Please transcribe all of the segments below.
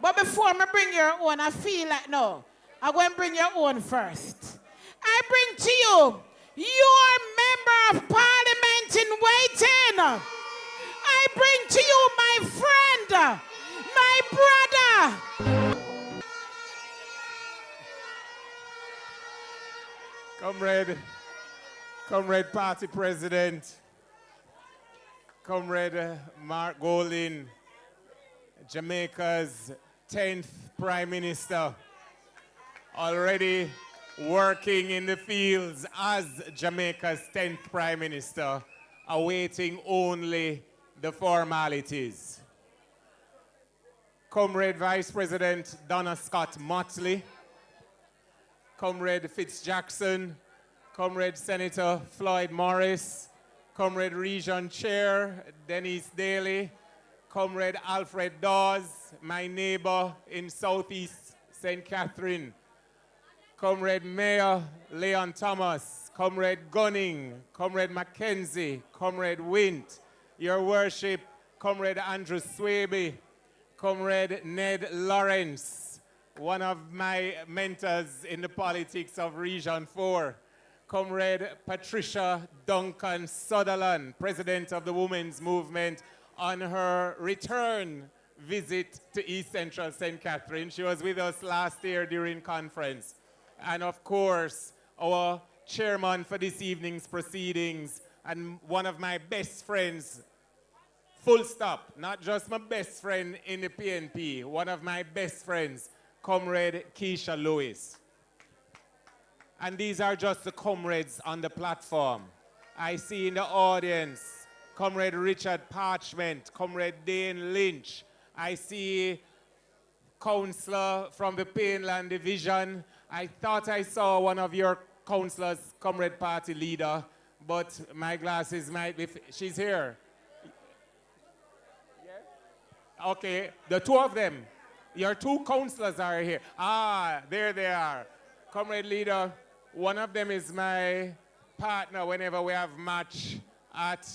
But before I bring your own, I feel like no. I'm going to bring your own first. I bring to you your member of parliament in waiting. I bring to you my friend, my brother. Comrade Party President, Comrade Mark Golding, Jamaica's 10th Prime Minister, already working in the fields as Jamaica's 10th Prime Minister, awaiting only the formalities. Comrade Vice President Donna Scott Motley, Comrade Fitzjackson, Comrade Senator Floyd Morris, Comrade Region Chair Denise Daly, Comrade Alfred Dawes, my neighbor in Southeast St. Catherine, Comrade Mayor Leon Thomas, Comrade Gunning, Comrade Mackenzie, Comrade Wint, Your Worship, Comrade Andrew Swaby, Comrade Ned Lawrence, one of my mentors in the politics of Region 4, Comrade Patricia Duncan Sutherland, President of the Women's Movement, on her return visit to East Central St. Catherine. She was with us last year during conference. And of course, our chairman for this evening's proceedings and one of my best friends, full stop, not just my best friend in the PNP, one of my best friends, Comrade Keisha Lewis. And these are just the comrades on the platform. I see in the audience Comrade Richard Parchment, Comrade Dane Lynch. I see councillor from the Painland Division. I thought I saw one of your councillors, Comrade Party Leader, but my glasses might be, she's here. Yeah? Okay, the two of them, your two councillors are here. Ah, there they are. Comrade Leader, one of them is my partner whenever we have match at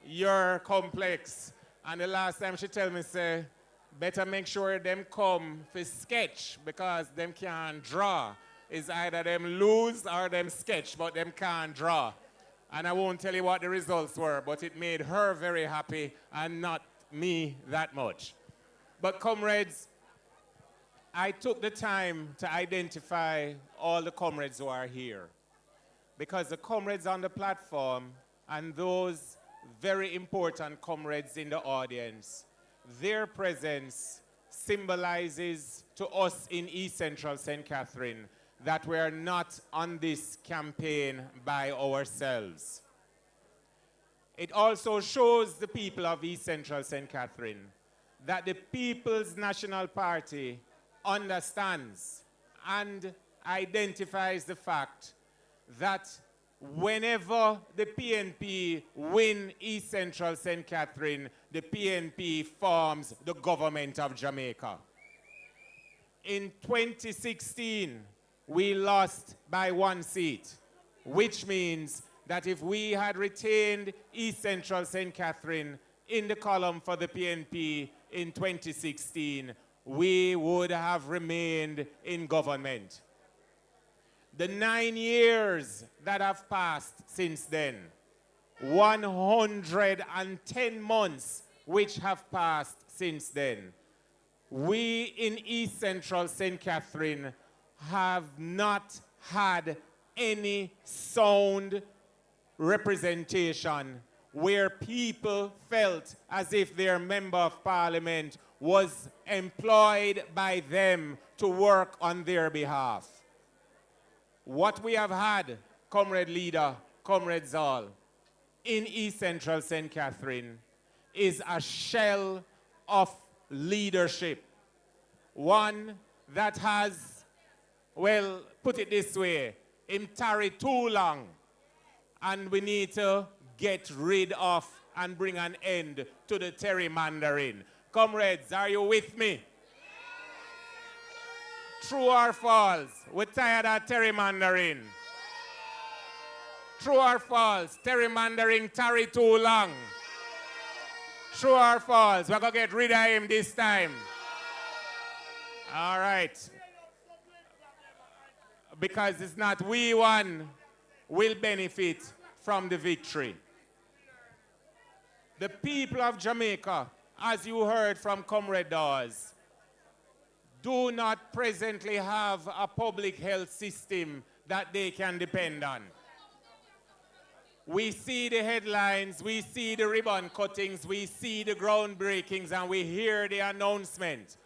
your complex. And the last time she tell me, say, better make sure them come for sketch because them can't draw. It's either them lose or them sketch, but them can't draw. And I won't tell you what the results were, but it made her very happy and not me that much. But comrades, I took the time to identify all the comrades who are here, because the comrades on the platform and those very important comrades in the audience, their presence symbolizes to us in East Central St. Catherine that we are not on this campaign by ourselves. It also shows the people of East Central St. Catherine that the People's National Party understands and identifies the fact that whenever the PNP win East Central St. Catherine, the PNP forms the government of Jamaica. In 2016, we lost by 1 seat, which means that if we had retained East Central St. Catherine in the column for the PNP in 2016, we would have remained in government. The 9 years that have passed since then, 110 months which have passed since then, we in East Central St. Catherine have not had any sound representation where people felt as if their member of parliament was employed by them to work on their behalf. What we have had, Comrade Leader, Comrade Zal, in East Central St. Catherine is a shell of leadership. One that has, well, put it this way, him tarry too long, and we need to get rid of and bring an end to the gerrymandering. Comrades, are you with me? True or false? We're tired of gerrymandering. True or false? Gerrymandering tarry too long. True or false? We're going to get rid of him this time. All right. Because it's not we one will benefit from the victory. The people of Jamaica, as you heard from Comrade Dawes, do not presently have a public health system that they can depend on. We see the headlines, we see the ribbon cuttings, we see the groundbreakings, and we hear the announcement.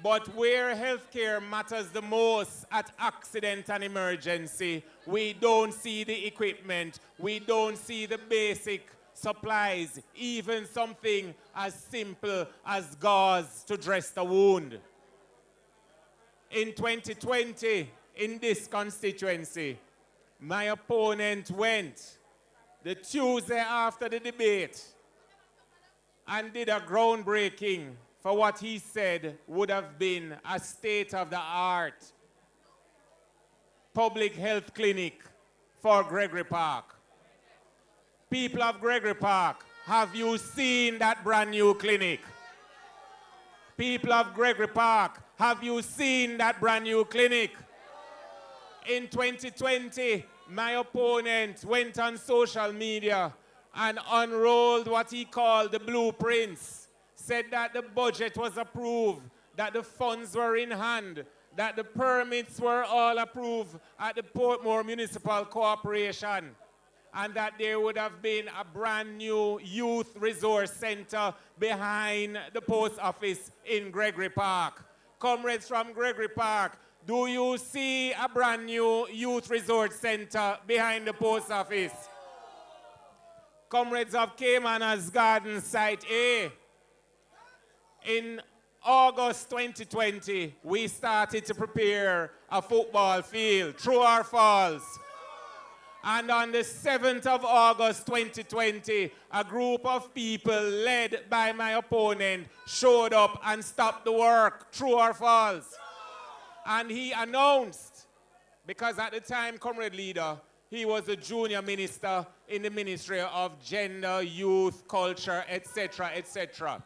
But where healthcare matters the most at accident and emergency, we don't see the equipment, we don't see the basic supplies, even something as simple as gauze to dress the wound. In 2020, in this constituency, my opponent went the Tuesday after the debate and did a groundbreaking for what he said would have been a state-of-the-art public health clinic for Gregory Park. People of Gregory Park, have you seen that brand new clinic? People of Gregory Park, have you seen that brand new clinic? In 2020, my opponent went on social media and unrolled what he called the blueprints, said that the budget was approved, that the funds were in hand, that the permits were all approved at the Portmore Municipal Corporation, and that there would have been a brand new youth resource center behind the post office in Gregory Park. Comrades from Gregory Park, do you see a brand new youth resort center behind the post office? Comrades of Caymanas Garden Site A, in August 2020, we started to prepare a football field, true or false? And on the 7th of August 2020, a group of people led by my opponent showed up and stopped the work, true or false? And he announced, because at the time, Comrade Leader, he was a junior minister in the Ministry of Gender, Youth, Culture, etc., etc.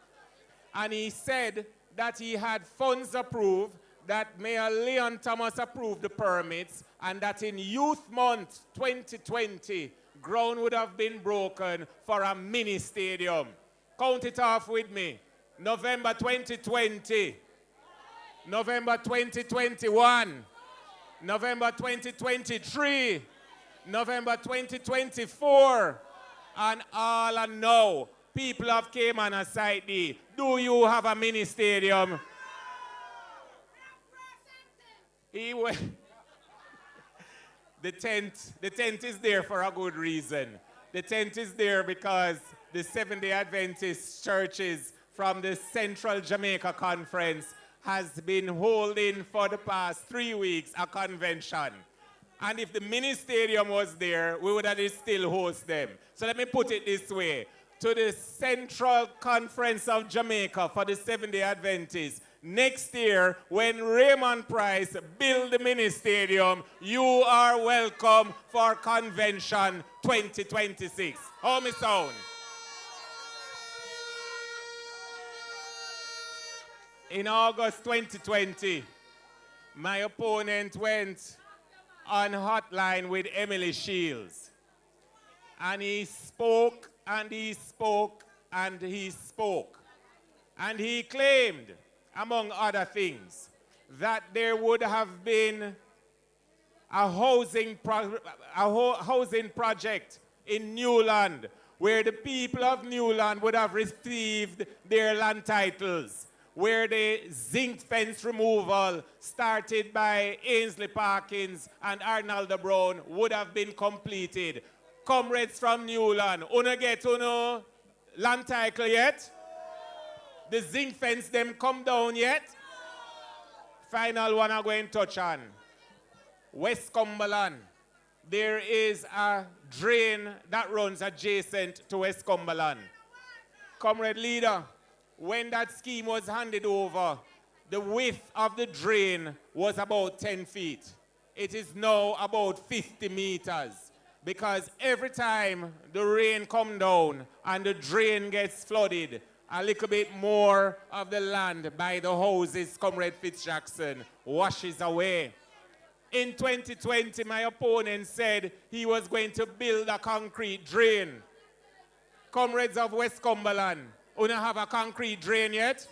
And he said that he had funds approved, that Mayor Leon Thomas approved the permits, and that in Youth Month 2020, ground would have been broken for a mini stadium. Count it off with me. November 2020, November 2021, November 2023, November 2024, and all are now. People of Caymanas Site D, do you have a mini stadium? The tent is there for a good reason. The tent is there because the Seventh-day Adventist churches from the Central Jamaica Conference has been holding for the past 3 weeks a convention. And if the mini stadium was there, we would have still host them. So let me put it this way. To the Central Conference of Jamaica for the Seventh-day Adventists, next year, when Raymond Pryce build the mini stadium, you are welcome for Convention 2026. How me sound? In August 2020, my opponent went on hotline with Emily Shields. And he spoke, and he spoke, and he spoke. And he claimed, among other things, that there would have been a housing project in Newland where the people of Newland would have received their land titles, where the zinc fence removal started by Ainsley Parkins and Arnaldo Brown would have been completed. Comrades from Newland, una get una land title yet? The zinc fence them come down yet? Final one I'm going to touch on. West Cumberland. There is a drain that runs adjacent to West Cumberland. Comrade Leader, when that scheme was handed over, the width of the drain was about 10 feet. It is now about 50 meters. Because every time the rain comes down and the drain gets flooded, a little bit more of the land by the houses, Comrade Fitzjackson, washes away. In 2020, my opponent said he was going to build a concrete drain. Comrades of West Cumberland, you don't have a concrete drain yet?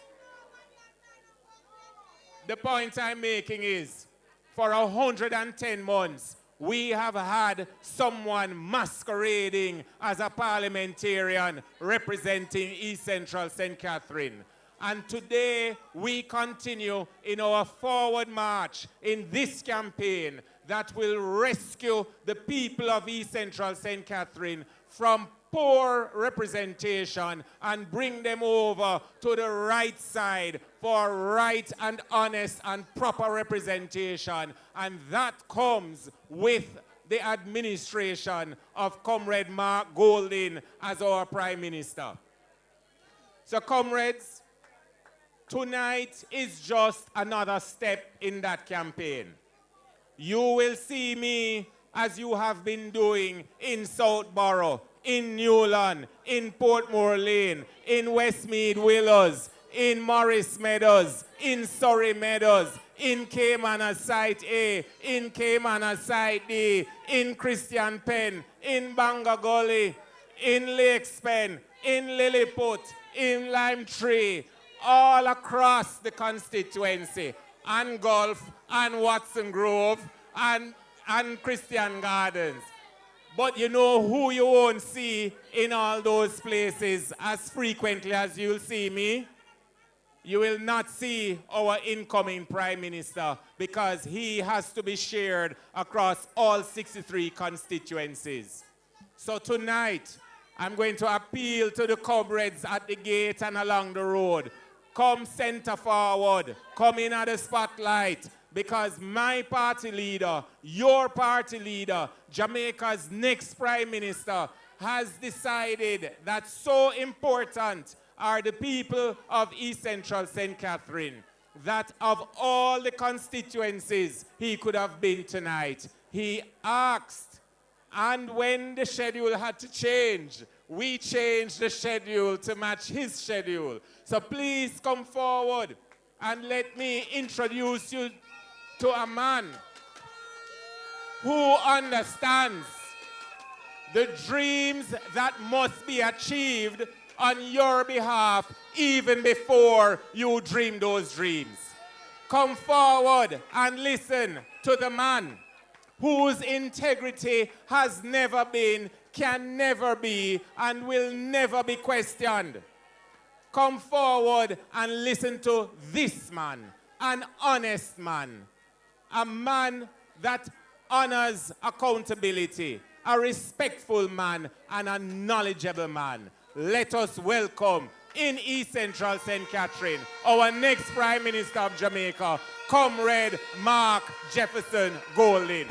The point I'm making is, for 110 months, we have had someone masquerading as a parliamentarian representing East Central St. Catherine. And today, we continue in our forward march in this campaign that will rescue the people of East Central St. Catherine from poor representation and bring them over to the right side for right and honest and proper representation. And that comes with the administration of Comrade Mark Golding as our Prime Minister. So, comrades, tonight is just another step in that campaign. You will see me as you have been doing in Southborough, in Newland, in Portmore Lane, in Westmead Willows, in Morris Meadows, in Surrey Meadows, in Caymanna Site A, in Caymanna Site D, in Christian Penn, in Bangor Gully, in Lakespen, in Lilliput, in Lime Tree, all across the constituency, and Gulf, and Watson Grove, and Christian Gardens. But you know who you won't see in all those places as frequently as you'll see me? You will not see our incoming Prime Minister because he has to be shared across all 63 constituencies. So tonight, I'm going to appeal to the comrades at the gate and along the road. Come center forward, come in at the spotlight, because my party leader, your party leader, Jamaica's next Prime Minister, has decided that so important are the people of East Central St. Catherine that of all the constituencies he could have been tonight, he asked, and when the schedule had to change, we changed the schedule to match his schedule. So please come forward and let me introduce you to a man who understands the dreams that must be achieved on your behalf even before you dream those dreams. Come forward and listen to the man whose integrity has never been, can never be, and will never be questioned. Come forward and listen to this man, an honest man, a man that honors accountability, a respectful man, and a knowledgeable man. Let us welcome in East Central St. Catherine our next Prime Minister of Jamaica, Comrade Mark Jefferson Golding.